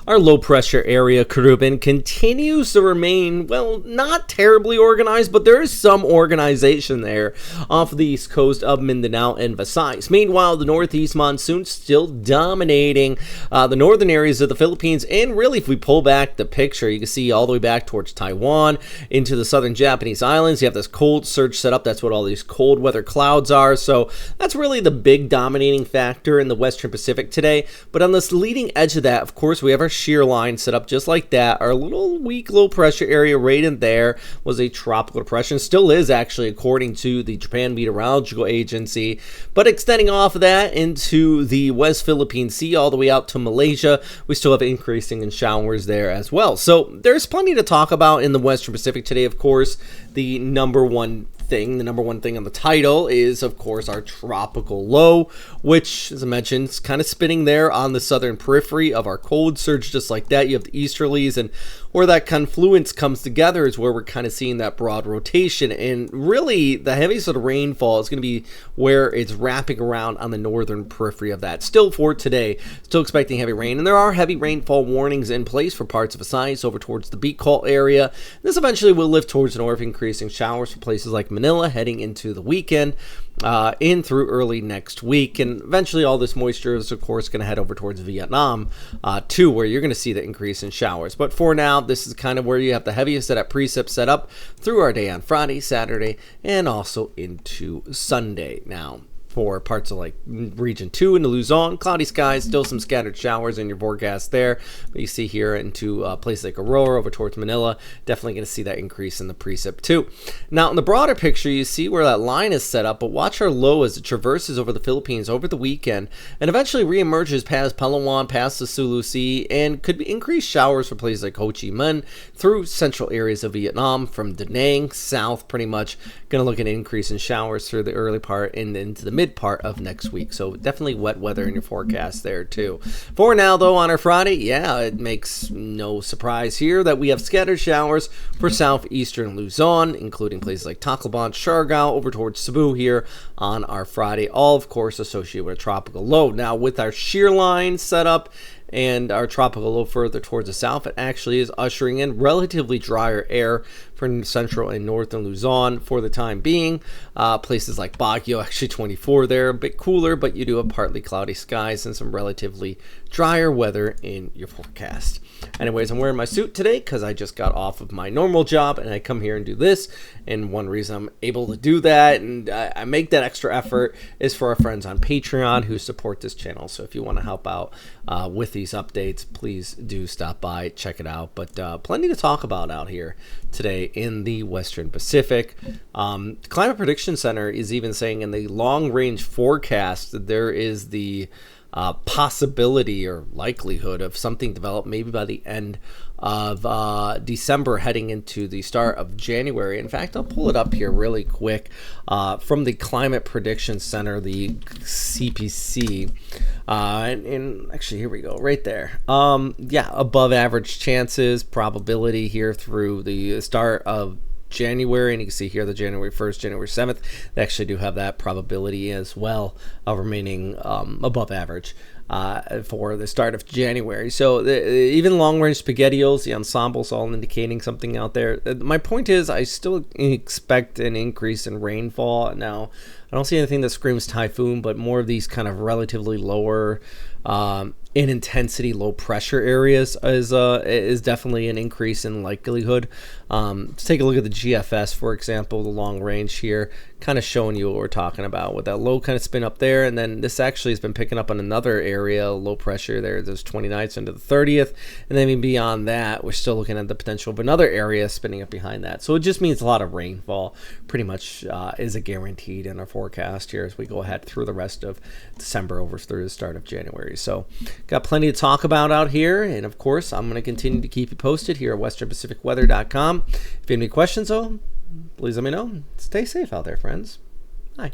our low pressure area, Querubin, continues to remain, well, not terribly organized, but there is some organization there off the east coast of Mindanao and Visayas. Meanwhile, the northeast monsoon still dominating the northern areas of the Philippines, and really, if we pull back the picture, you can see all the way back towards Taiwan into the southern Japanese islands. You have this cold surge set up. That's what all these cold weather clouds are. So that's really the big dominating factor in the Western Pacific today. But on this leading edge of that, of course, we have our shear line set up just like that. Our little weak low pressure area right in there was a tropical depression. Still is, actually, according to the Japan Meteorological Agency. But extending off of that into the West Philippine Sea all the way out to Malaysia, we still have increasing in showers there as well. So there's plenty to talk about in the Western Pacific today. Of course, the number one thing on the title is, of course, our tropical low, which, as I mentioned, is kind of spinning there on the southern periphery of our cold surge, just like that. You have the easterlies, and where that confluence comes together is where we're kind of seeing that broad rotation. And really, the heaviest of the rainfall is going to be where it's wrapping around on the northern periphery of that. Still for today, still expecting heavy rain, and there are heavy rainfall warnings in place for parts of Visayas over towards the Bicol area. This eventually will lift towards the north, increasing showers for places like Manila heading into the weekend, in through early next week. And eventually all this moisture is, of course, going to head over towards Vietnam too, where you're going to see the increase in showers. But for now, this is kind of where you have the heaviest of that precip set up through our day on Friday, Saturday, and also into Sunday. Now, for parts of like region 2 into Luzon, cloudy skies, still some scattered showers in your forecast there. But you see here into places like Aurora over towards Manila, definitely going to see that increase in the precip too. Now in the broader picture, you see where that line is set up, but watch our low as it traverses over the Philippines over the weekend and eventually reemerges past Palawan, past the Sulu Sea, and could be increased showers for places like Ho Chi Minh through central areas of Vietnam, from Da Nang south, pretty much going to look at an increase in showers through the early part and into the mid part of next week. So definitely wet weather in your forecast there too. For now, though, on our Friday, yeah, it makes no surprise here that we have scattered showers for southeastern Luzon, including places like Tacloban, Siargao, over towards Cebu here on our Friday, all of course associated with a tropical low. Now with our shear line set up and our tropical low further towards the south, it actually is ushering in relatively drier air for central and northern Luzon for the time being. Places like Baguio, actually 24 there, a bit cooler, but you do have partly cloudy skies and some relatively drier weather in your forecast. Anyways, I'm wearing my suit today because I just got off of my normal job and I come here and do this. And one reason I'm able to do that and I make that extra effort is for our friends on Patreon who support this channel. So if you want to help out with these updates, please do stop by, check it out. But plenty to talk about out here today in the Western Pacific. The Climate Prediction Center is even saying in the long range forecast that there is the possibility or likelihood of something developed maybe by the end of December heading into the start of January. In fact, I'll pull it up here really quick from the Climate Prediction Center, the CPC, and actually here we go right there. Yeah, above average chances, probability here through the start of January, and you can see here the January 1st, January 7th, they actually do have that probability as well of remaining above average for the start of January. So even long-range spaghettios, the ensembles all indicating something out there. My point is I still expect an increase in rainfall. Now, I don't see anything that screams typhoon, but more of these kind of relatively lower in intensity, low pressure areas is definitely an increase in likelihood. Let's take a look at the GFS, for example, the long range here, kind of showing you what we're talking about with that low kind of spin up there. And then this actually has been picking up on another area, low pressure there. There's 29th into the 30th. And then even beyond that, we're still looking at the potential of another area spinning up behind that. So it just means a lot of rainfall pretty much is a guaranteed in our forecast here as we go ahead through the rest of December over through the start of January. So got plenty to talk about out here. And of course, I'm going to continue to keep you posted here at westernpacificweather.com. If you have any questions, though, please let me know. Stay safe out there, friends. Bye.